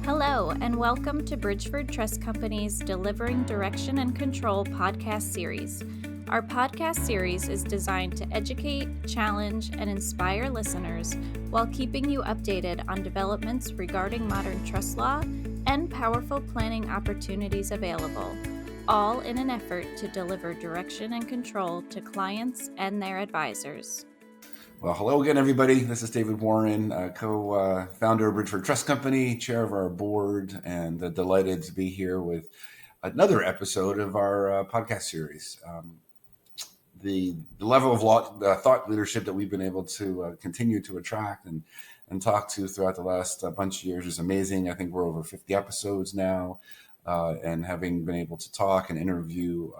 Hello, and welcome to Bridgeford Trust Company's Delivering Direction and Control podcast series. Our podcast series is designed to educate, challenge, and inspire listeners while keeping you updated on developments regarding modern trust law and powerful planning opportunities available, all in an effort to deliver direction and control to clients and their advisors. Well, hello again, everybody. This is David Warren, co-founder of Bridgeford Trust Company, chair of our board, and delighted to be here with another episode of our podcast series. The level of thought leadership that we've been able to continue to attract and talk to throughout the last bunch of years is amazing. I think we're over 50 episodes now, and having been able to talk and interview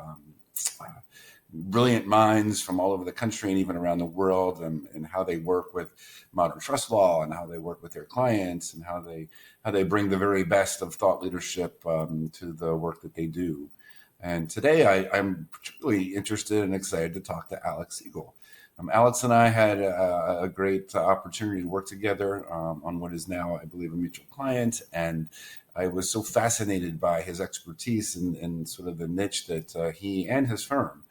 brilliant minds from all over the country and even around the world, and how they work with modern trust law and how they work with their clients and how they bring the very best of thought leadership to the work that they do. And today I'm particularly interested and excited to talk to Alex Segal. Alex and I had a great opportunity to work together on what is now, I believe, a mutual client. And I was so fascinated by his expertise and sort of the niche that he and his firm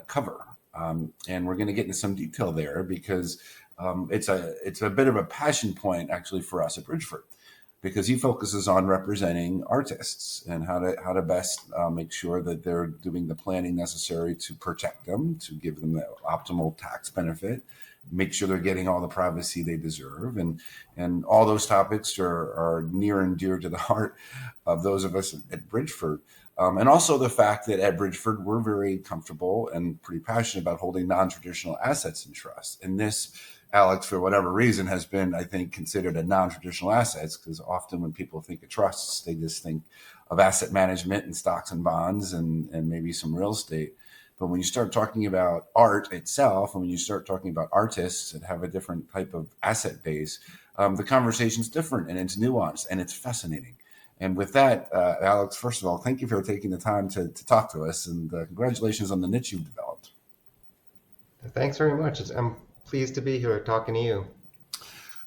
cover. And we're going to get into some detail there because it's a bit of a passion point actually for us at Bridgeford, because he focuses on representing artists and how to best make sure that they're doing the planning necessary to protect them, to give them the optimal tax benefit, make sure they're getting all the privacy they deserve. And all those topics are near and dear to the heart of those of us at Bridgeford. And also the fact that at Bridgeford, we're very comfortable and pretty passionate about holding non-traditional assets in trust. And this, Alex, for whatever reason, has been, I think, considered a non-traditional assets, because often when people think of trusts, they just think of asset management and stocks and bonds and maybe some real estate. But when you start talking about art itself, and when you start talking about artists that have a different type of asset base, the conversation's different and it's nuanced and it's fascinating. And with that, Alex, first of all, thank you for taking the time to talk to us, and congratulations on the niche you've developed. Thanks very much. I'm pleased to be here talking to you.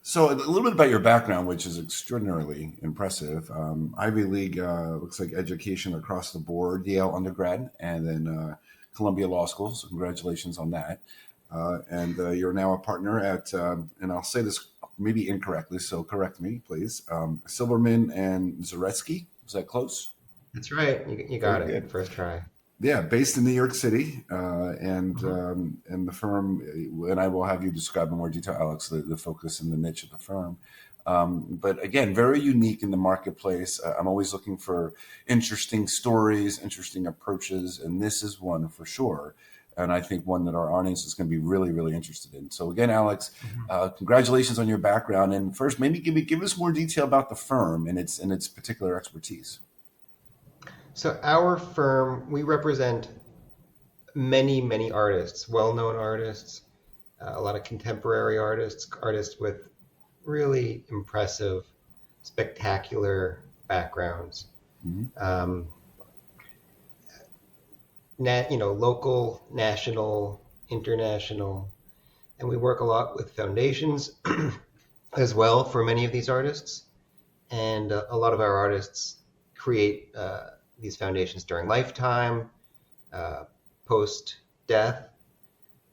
So a little bit about your background, which is extraordinarily impressive. Ivy League, looks like education across the board, Yale undergrad, and then Columbia Law School. So congratulations on that. And you're now a partner at, and I'll say this maybe incorrectly, so correct me, please. Silberman and Zaretsky. Is that close? That's right. You got it. Good. First try. Yeah, based in New York City, and the firm, and I will have you describe in more detail, Alex, the focus and the niche of the firm. But again, very unique in the marketplace. I'm always looking for interesting stories, interesting approaches, and this is one for sure. And I think one that our audience is going to be really, really interested in. So again, Alex, congratulations on your background. And first, maybe give us more detail about the firm and its particular expertise. So our firm, we represent many, many artists, well-known artists, a lot of contemporary artists with really impressive, spectacular backgrounds. Mm-hmm. Local, national, international, and we work a lot with foundations as well for many of these artists. And a lot of our artists create these foundations during lifetime, post-death,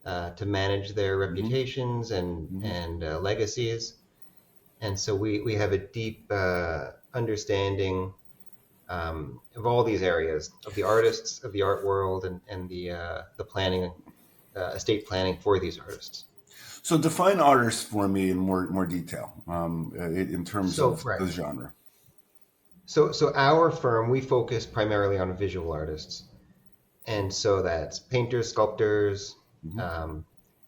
to manage their reputations and legacies. And so we have a deep understanding of all these areas of the artists, of the art world, and the planning, estate planning for these artists. So define artists for me in more detail in terms of the genre. So our firm, we focus primarily on visual artists, and so that's painters, sculptors, kind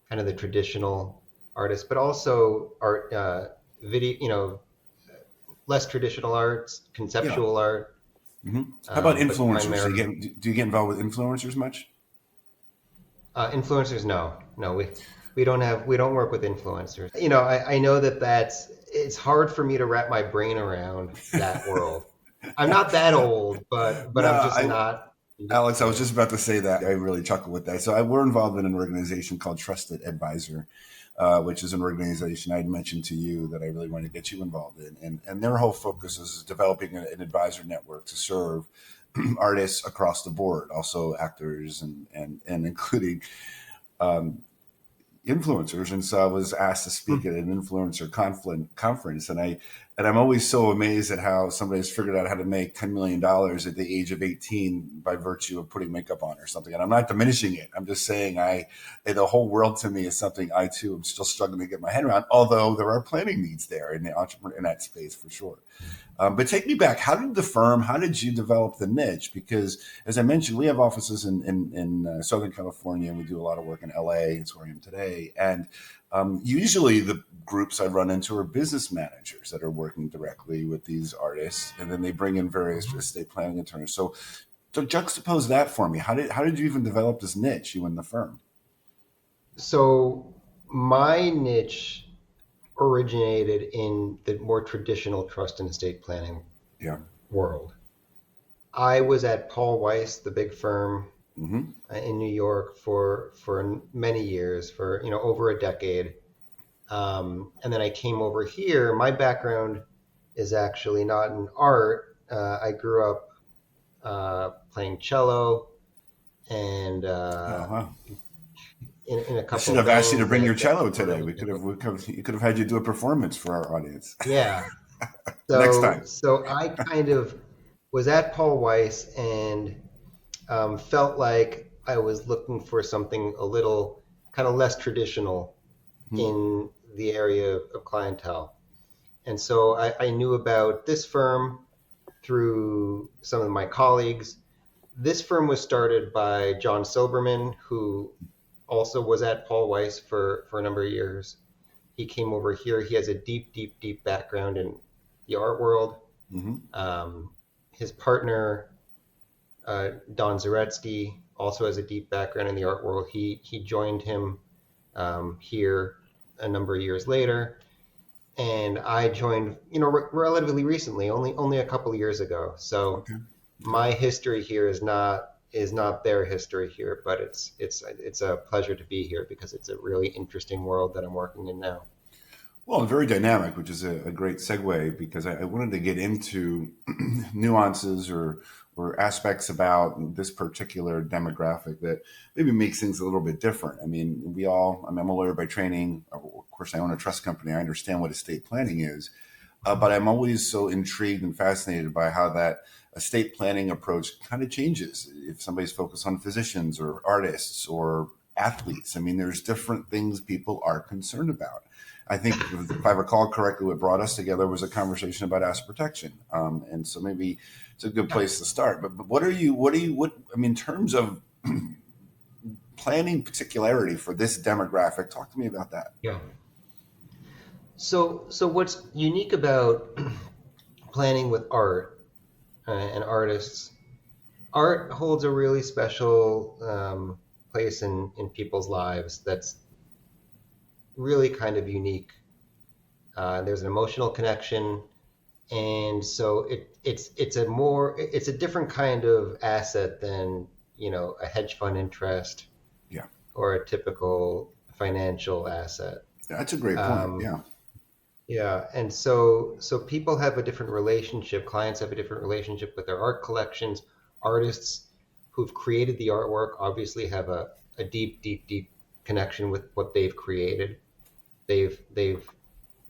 of the traditional artists, but also art, video, less traditional arts, conceptual art. Mm-hmm. How about influencers? Do you get involved with influencers much? Influencers, no, we don't work with influencers. I know it's hard for me to wrap my brain around that world. I'm not that old, but no, I'm just not. Alex, I was just about to say that. I really chuckle with that. So we're involved in an organization called Trusted Advisor, which is an organization I'd mentioned to you that I really want to get you involved in. And their whole focus is developing an advisor network to serve artists across the board, also actors and including influencers. And so I was asked to speak at an influencer conference, and I'm always so amazed at how somebody's figured out how to make $10 million at the age of 18 by virtue of putting makeup on or something. And I'm not diminishing it. I'm just saying the whole world to me is something I too am still struggling to get my head around, although there are planning needs there in the entrepreneur in that space for sure. But take me back. How did you develop the niche? Because as I mentioned, we have offices in Southern California, and we do a lot of work in LA. It's where I am today. And usually the groups I run into are business managers that are working directly with these artists, and then they bring in various estate planning attorneys. So juxtapose that for me. How did you even develop this niche, you and the firm? So my niche originated in the more traditional trust and estate planning world. I was at Paul Weiss, the big firm in New York for many years, for over a decade. And then I came over here. My background is actually not in art. I grew up playing cello and in a couple. I should have asked you to bring your cello today. We could have had you do a performance for our audience. Yeah. So, next time. So I kind of was at Paul Weiss and felt like I was looking for something a little kind of less traditional in the area of clientele. And so I knew about this firm through some of my colleagues. This firm was started by John Silberman, who also was at Paul Weiss for a number of years. He came over here. He has a deep background in the art world. His partner, Don Zaretsky, also has a deep background in the art world. He joined him here a number of years later, and I joined, relatively recently, only a couple of years ago. So my history here is not their history here, but it's a pleasure to be here because it's a really interesting world that I'm working in now. Well, very dynamic, which is a great segue, because I wanted to get into nuances or aspects about this particular demographic that maybe makes things a little bit different. I mean, I'm a lawyer by training. Of course, I own a trust company. I understand what estate planning is, but I'm always so intrigued and fascinated by how that estate planning approach kind of changes if somebody's focused on physicians or artists or athletes. I mean, there's different things people are concerned about. I think, if I recall correctly, what brought us together was a conversation about asset protection, and so maybe it's a good place to start. But what in terms of planning particularity for this demographic? Talk to me about that. Yeah. So what's unique about planning with art and artists? Art holds a really special place in people's lives. That's really kind of unique. There's an emotional connection, and so it's a different kind of asset than a hedge fund interest, or a typical financial asset. That's a great point. Yeah, and so people have a different relationship. Clients have a different relationship with their art collections. Artists who've created the artwork obviously have a deep connection with what they've created. They've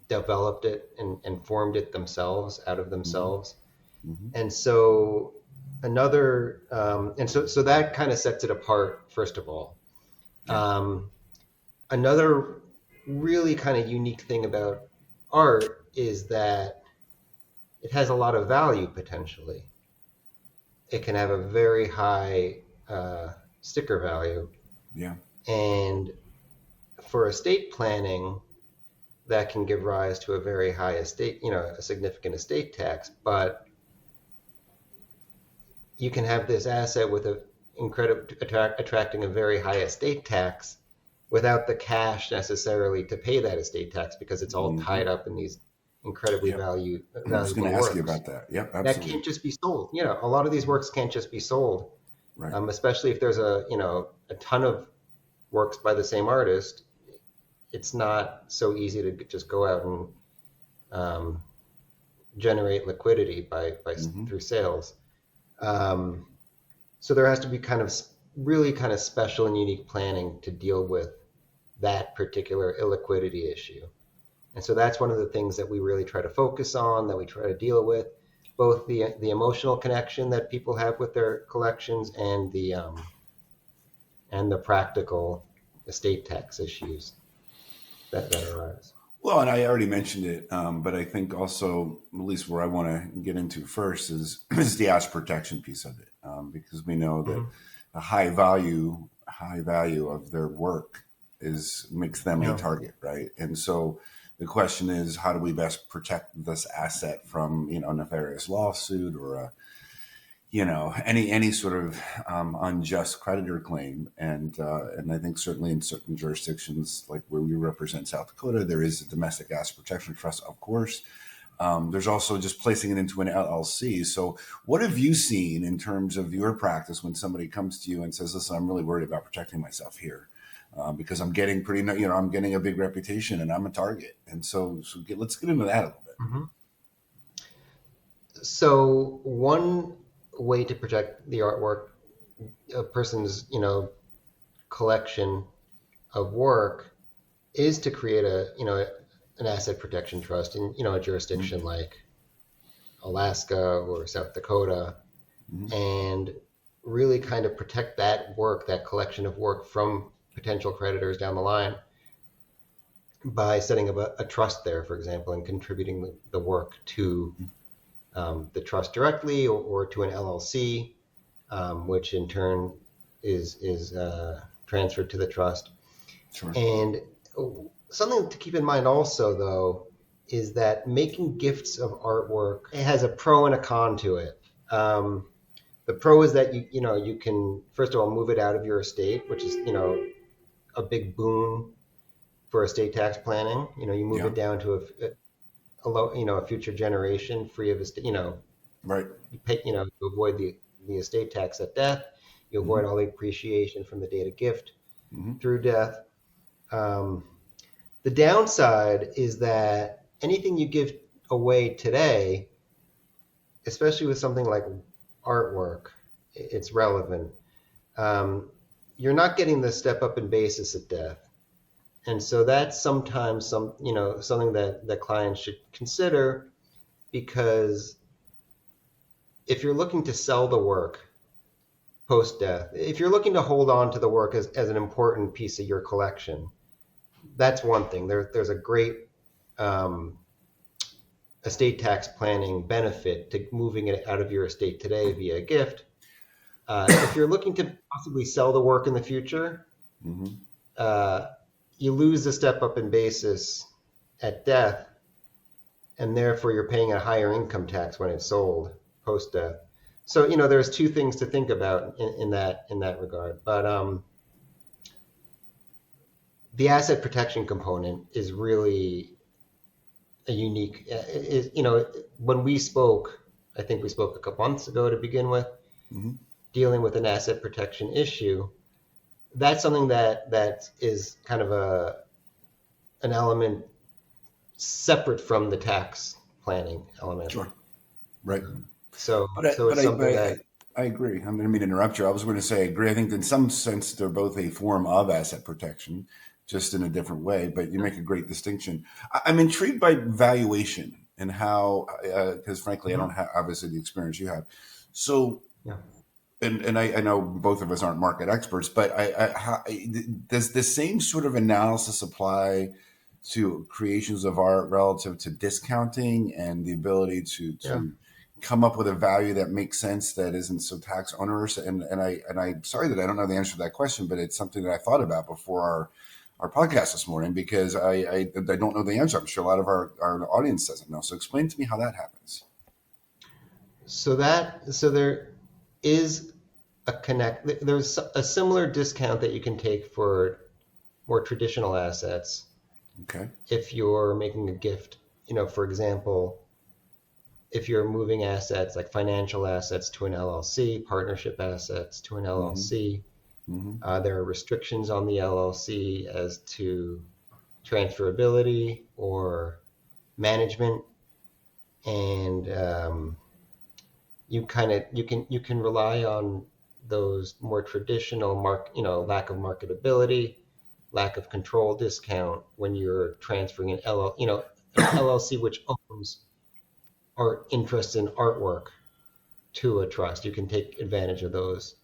developed it and formed it themselves out of themselves. And so so that kind of sets it apart, first of all. Another really kind of unique thing about art is that it has a lot of value potentially. It can have a very high sticker value. And for estate planning, that can give rise to a very high estate, a significant estate tax. But you can have this asset with attracting a very high estate tax without the cash necessarily to pay that estate tax, because it's all tied up in these incredibly valuable works. I was going to ask you about that. Yep, absolutely. That can't just be sold. A lot of these works can't just be sold, right. Especially if there's a ton of works by the same artist. it's not so easy to just go out and generate liquidity through sales. So there has to be really kind of special and unique planning to deal with that particular illiquidity issue. And so that's one of the things that we really try to focus on, that we try to deal with, both the emotional connection that people have with their collections and the practical estate tax issues that arise. Well, and I already mentioned it, but I think also, at least where I want to get into first is the asset protection piece of it, because we know that the high value of their work makes them a target, right? And so the question is, how do we best protect this asset from nefarious lawsuit or any sort of unjust creditor claim, and I think certainly in certain jurisdictions like where we represent South Dakota, there is a domestic asset protection trust, of course. There's also just placing it into an LLC. So what have you seen in terms of your practice when somebody comes to you and says, listen, I'm really worried about protecting myself here because I'm getting I'm getting a big reputation and I'm a target. And so let's get into that a little bit. Mm-hmm. So one way to protect the artwork, a person's collection of work, is to create an asset protection trust in a jurisdiction like Alaska or South Dakota, and really kind of protect that work, that collection of work, from potential creditors down the line by setting up a trust there, for example, and contributing the work to the trust directly or to an LLC, which in turn is transferred to the trust. Sure. And something to keep in mind also, though, is that making gifts of artwork, it has a pro and a con to it. The pro is that you can, first of all, move it out of your estate, which is a big boon for estate tax planning. You move it down to a future generation free of estate. Right. You pay, to avoid the estate tax at death. You avoid all the appreciation from the date of gift through death. The downside is that anything you give away today, especially with something like artwork, it's relevant. You're not getting the step up in basis at death. And so that's sometimes something that clients should consider, because if you're looking to sell the work post-death, if you're looking to hold on to the work as an important piece of your collection, that's one thing. There's a great estate tax planning benefit to moving it out of your estate today via a gift. If you're looking to possibly sell the work in the future, you lose the step up in basis at death, and therefore you're paying a higher income tax when it's sold post-death. So there's two things to think about in that regard. But the asset protection component is really a unique. When we spoke, I think we spoke a couple months ago to begin with, dealing with an asset protection issue. That's something that is kind of an element separate from the tax planning element. Sure. Right. So it's something that I agree. I didn't mean to interrupt you. I was going to say I agree. I think in some sense they're both a form of asset protection, just in a different way. But you make a great distinction. I'm intrigued by valuation and how, because frankly, I don't have obviously the experience you have. So. Yeah. And I know both of us aren't market experts, but does the same sort of analysis apply to creations of art relative to discounting and the ability to come up with a value that makes sense, that isn't so tax onerous? And I'm sorry that I don't know the answer to that question, but it's something that I thought about before our podcast this morning, because I don't know the answer. I'm sure a lot of our audience doesn't know. So explain to me how that happens. So there is there's a similar discount that you can take for more traditional assets. Okay. If you're making a gift, for example, if you're moving assets like financial assets to an LLC, partnership assets to an LLC, there are restrictions on the LLC as to transferability or management, and you can rely on those more traditional lack of marketability, lack of control discount when you're transferring an LLC which owns or interests in artwork to a trust. You can take advantage of those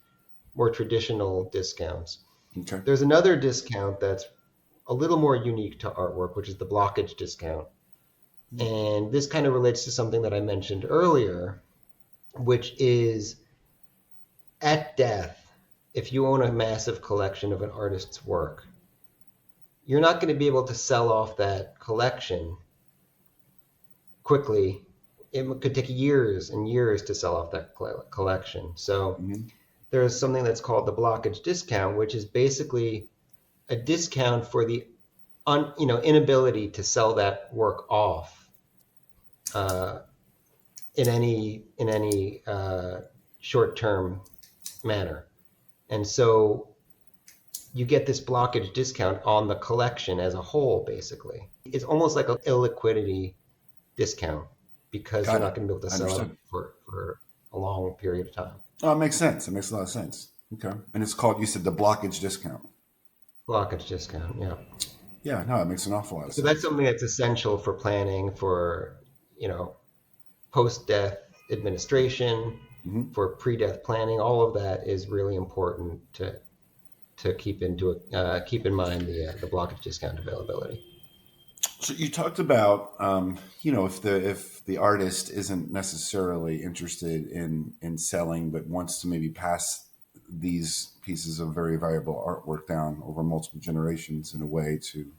more traditional discounts. Okay. There's another discount that's a little more unique to artwork, which is the blockage discount. And this kind of relates to something that I mentioned earlier, which is at death, if you own a massive collection of an artist's work, you're not going to be able to sell off that collection quickly. It could take years and years to sell off that collection. So there's something that's called the blockage discount, which is basically a discount for the inability to sell that work off in any short-term manner. And so you get this blockage discount on the collection as a whole, basically. It's almost like an illiquidity discount because you're not going to be able to sell it for a long period of time. Oh, it makes sense. It makes a lot of sense. Okay. And it's called, you said, the blockage discount. Blockage discount, yeah. Yeah, no, it makes an awful lot of sense. So that's something that's essential for planning, for, post-death administration, for pre-death planning. All of that is really important to keep in mind the blockage discount availability. So you talked about, if the artist isn't necessarily interested in selling, but wants to maybe pass these pieces of very valuable artwork down over multiple generations in a way to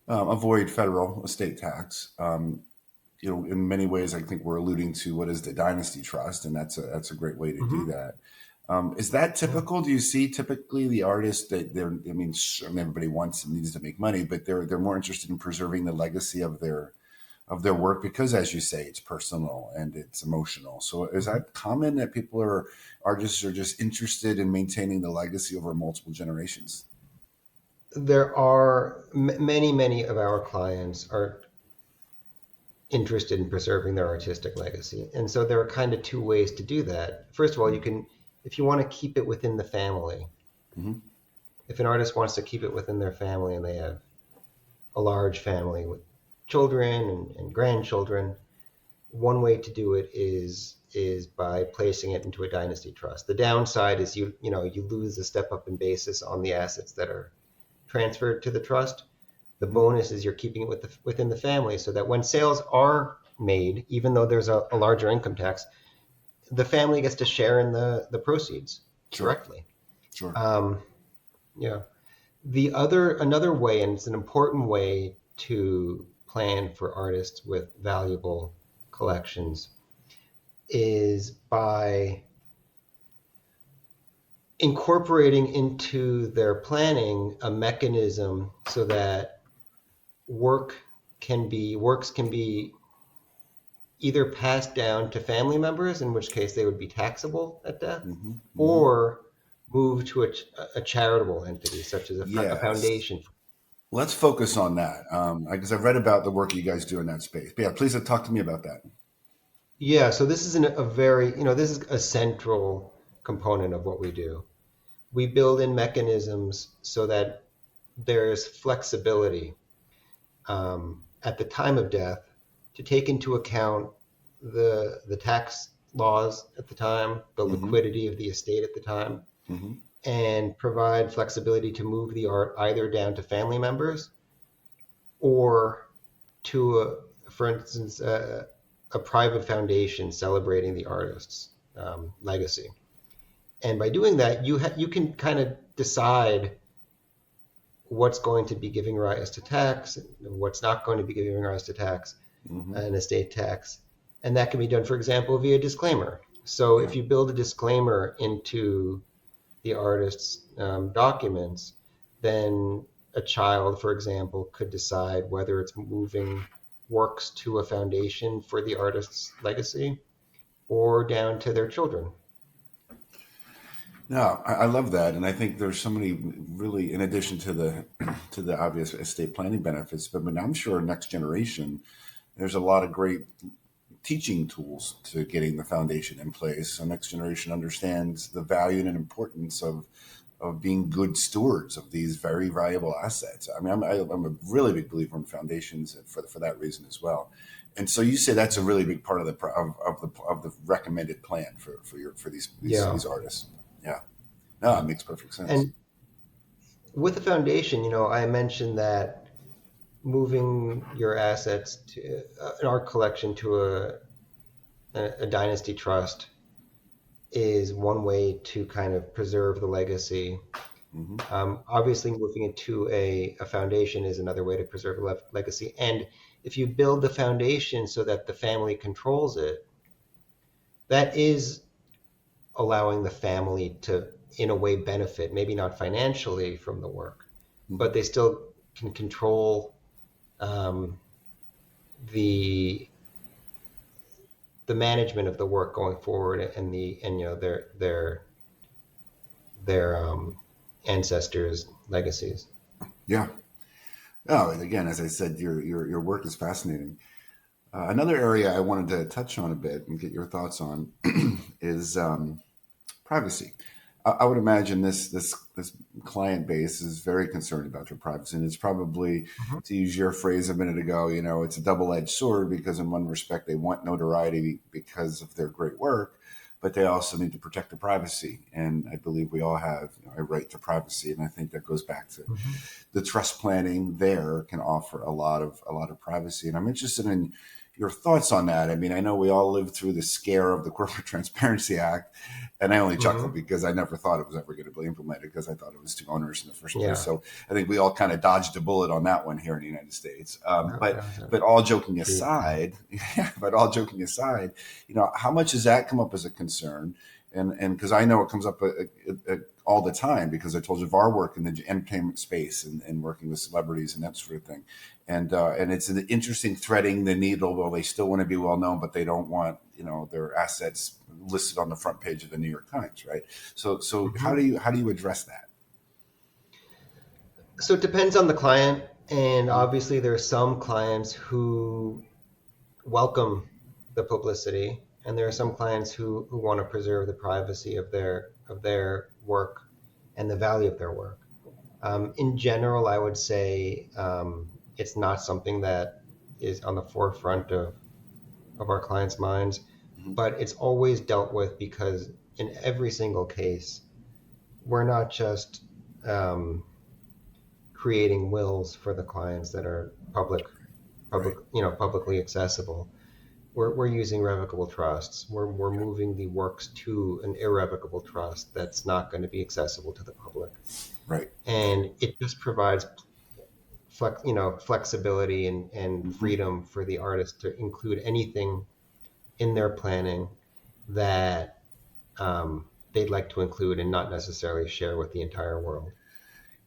avoid federal estate tax. In many ways, I think we're alluding to what is the dynasty trust, and that's a great way to do that. Is that typical? Do you see typically the artists that everybody wants and needs to make money, but they're more interested in preserving the legacy of their work because, as you say, it's personal and it's emotional. So is that common that artists are just interested in maintaining the legacy over multiple generations? There are many of our clients are interested in preserving their artistic legacy. And so there are kind of two ways to do that. First of all, if you want to keep it within the family, if an artist wants to keep it within their family and they have a large family with children and grandchildren, one way to do it is by placing it into a dynasty trust. The downside is you lose a step up in basis on the assets that are transferred to the trust. The bonus is you're keeping it within the family so that when sales are made, even though there's a larger income tax, the family gets to share in the proceeds directly. Sure. Another way, and it's an important way to plan for artists with valuable collections, is by incorporating into their planning a mechanism so that works can be either passed down to family members, in which case they would be taxable at death, or moved to a charitable entity, such as a foundation. Let's focus on that, because I've read about the work you guys do in that space. But yeah, please talk to me about that. Yeah, so this is this is a central component of what we do. We build in mechanisms so that there's flexibility at the time of death to take into account the tax laws at the time, the liquidity of the estate at the time, and provide flexibility to move the art either down to family members or to, for instance, a private foundation celebrating the artist's legacy. And by doing that, you can kind of decide what's going to be giving rise to tax, and what's not going to be giving rise to tax, an estate tax. And that can be done, for example, via disclaimer. So if you build a disclaimer into the artist's documents, then a child, for example, could decide whether it's moving works to a foundation for the artist's legacy or down to their children. No, I love that, and I think there's so many really, in addition to the to the obvious estate planning benefits, but I'm sure next generation, there's a lot of great teaching tools to getting the foundation in place, so next generation understands the value and importance of being good stewards of these very valuable assets. I mean, I'm a really big believer in foundations for that reason as well. And so you say that's a really big part of the recommended plan for Yeah. these artists. Yeah, no, it makes perfect sense. And with the foundation, I mentioned that moving your assets to an art collection to a dynasty trust is one way to kind of preserve the legacy. Hmm. Obviously, moving it to a foundation is another way to preserve a legacy. And if you build the foundation so that the family controls it, that is allowing the family to, in a way, benefit, maybe not financially from the work, but they still can control um, the management of the work going forward, and their ancestors' legacies. Yeah. Oh, and again, as I said, your work is fascinating. Another area I wanted to touch on a bit and get your thoughts on is privacy. I would imagine this client base is very concerned about your privacy, and it's probably, Mhm. to use your phrase a minute ago, it's a double-edged sword because in one respect they want notoriety because of their great work, but they also need to protect their privacy. And I believe we all have a right to privacy, and I think that goes back to Mhm. the trust planning. There can offer a lot of privacy, and I'm interested in your thoughts on that. I mean, I know we all lived through the scare of the Corporate Transparency Act, and I only chuckle Mhm. because I never thought it was ever going to be implemented because I thought it was too onerous in the first place. Yeah. So I think we all kind of dodged a bullet on that one here in the United States. But That was a but all joking treat. aside, yeah, but all joking aside, how much does that come up as a concern? And because I know it comes up all the time because I told you of our work in the entertainment space and working with celebrities and that sort of thing. And it's an interesting threading the needle. Well, they still want to be well known, but they don't want their assets listed on the front page of the New York Times, right? So how Mhm. do you address that? So it depends on the client, and obviously there are some clients who welcome the publicity, and there are some clients who want to preserve the privacy of their work and the value of their work. In general, I would say it's not something that is on the forefront of our clients' minds, Mhm. but it's always dealt with because in every single case, we're not just um, creating wills for the clients that are Right. publicly accessible. We're using revocable trusts. We're moving the works to an irrevocable trust that's not going to be accessible to the public, Right. and it just provides flexibility and Hmm. freedom for the artist to include anything in their planning that they'd like to include and not necessarily share with the entire world.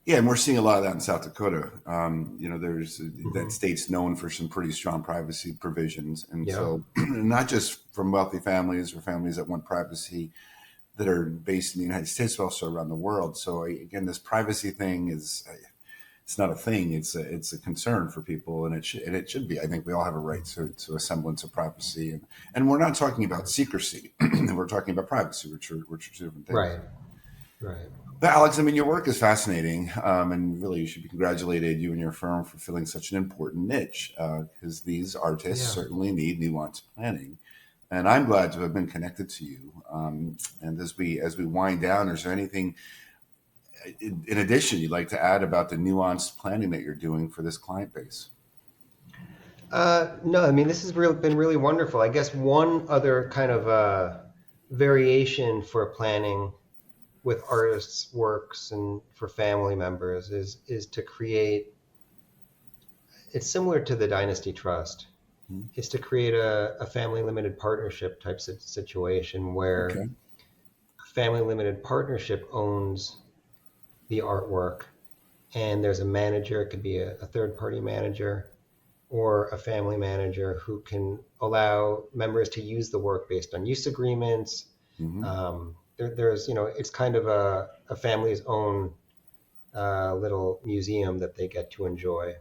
Yeah, and we're seeing a lot of that in South Dakota. There's that Hmm. state's known for some pretty strong privacy provisions, and Yeah. so not just from wealthy families or families that want privacy that are based in the United States, but also around the world. So again, this privacy thing it's not a thing; it's a concern for people, and it should be. I think we all have a right to a semblance of privacy, and we're not talking about secrecy; we're talking about privacy, which are two different things. Right. Right. But Alex, I mean, your work is fascinating, and really, you should be congratulated, you and your firm, for filling such an important niche, because these artists Yeah. certainly need nuanced planning. And I'm glad to have been connected to you. And as we wind down, is there anything in addition you'd like to add about the nuanced planning that you're doing for this client base? No, I mean, this has been really wonderful. I guess one other kind of variation for planning with artists' works and for family members is to create. It's similar to the Dynasty Trust. Hmm. Is to create a family limited partnership type situation where Okay. a family limited partnership owns the artwork, and there's a manager. It could be a third party manager or a family manager who can allow members to use the work based on use agreements, Hmm. there's, it's kind of a family's own little museum that they get to enjoy.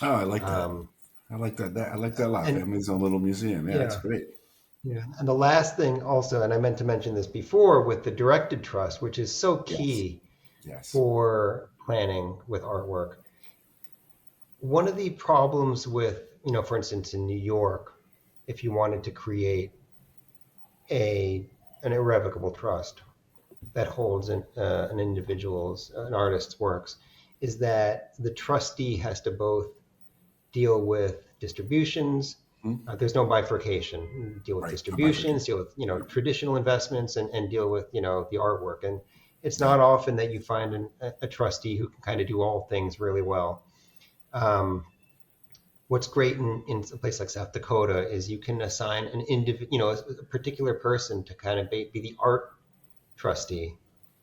Oh, I like that. I like that. I like that a lot. Family's own little museum. Yeah, it's great. Yeah. And the last thing also, and I meant to mention this before, with the directed trust, which is so key for planning with artwork. One of the problems with, for instance, in New York, if you wanted to create an irrevocable trust that holds an artist's works, is that the trustee has to both deal with distributions. There's no bifurcation. Deal with distributions, deal with traditional investments, and deal with the artwork. And it's not often that you find a trustee who can kind of do all things really well. What's great in a place like South Dakota is you can assign an a particular person to kind of be the art trustee,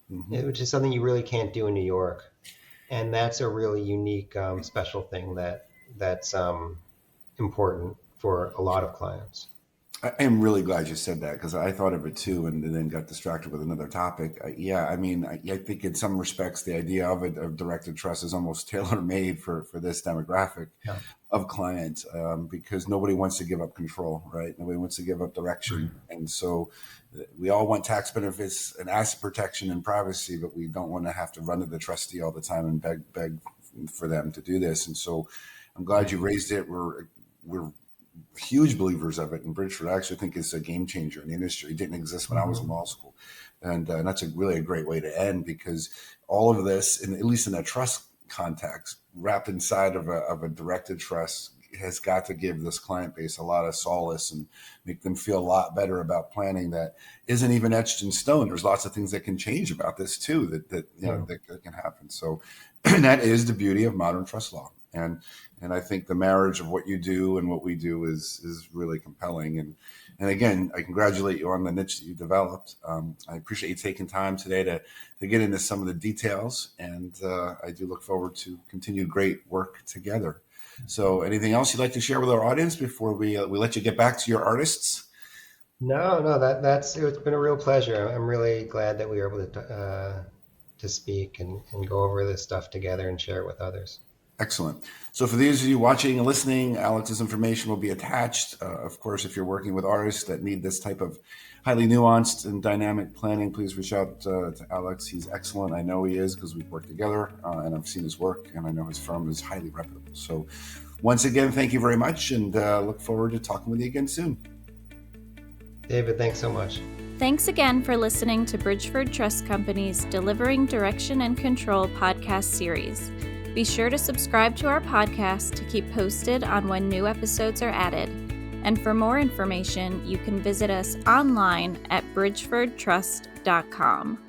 which is something you really can't do in New York. And that's a really unique, special thing that's important for a lot of clients. I am really glad you said that, because I thought of it too, and then got distracted with another topic. I think in some respects the idea of directed trust is almost tailor-made for this demographic of clients, because nobody wants to give up control, right? Nobody wants to give up direction, and so we all want tax benefits and asset protection and privacy, but we don't want to have to run to the trustee all the time and beg for them to do this. And so I'm glad you raised it. We're huge believers of it in Bridgeford. I actually think it's a game changer in the industry. It didn't exist when I was in law school. And that's really a great way to end, because all of this, at least in a trust context, wrapped inside of a directed trust, has got to give this client base a lot of solace and make them feel a lot better about planning that isn't even etched in stone. There's lots of things that can change about this too, that can happen. So that is the beauty of modern trust law. And I think the marriage of what you do and what we do is really compelling. And again, I congratulate you on the niche that you developed. I appreciate you taking time today to get into some of the details. And I do look forward to continued great work together. So anything else you'd like to share with our audience before we let you get back to your artists? No, it's been a real pleasure. I'm really glad that we were able to speak and go over this stuff together and share it with others. Excellent. So for those of you watching and listening, Alex's information will be attached. Of course, if you're working with artists that need this type of highly nuanced and dynamic planning, please reach out to Alex. He's excellent. I know he is, because we've worked together and I've seen his work, and I know his firm is highly reputable. So once again, thank you very much, and look forward to talking with you again soon. David, thanks so much. Thanks again for listening to Bridgeford Trust Company's Delivering Direction and Control podcast series. Be sure to subscribe to our podcast to keep posted on when new episodes are added. And for more information, you can visit us online at bridgefordtrust.com.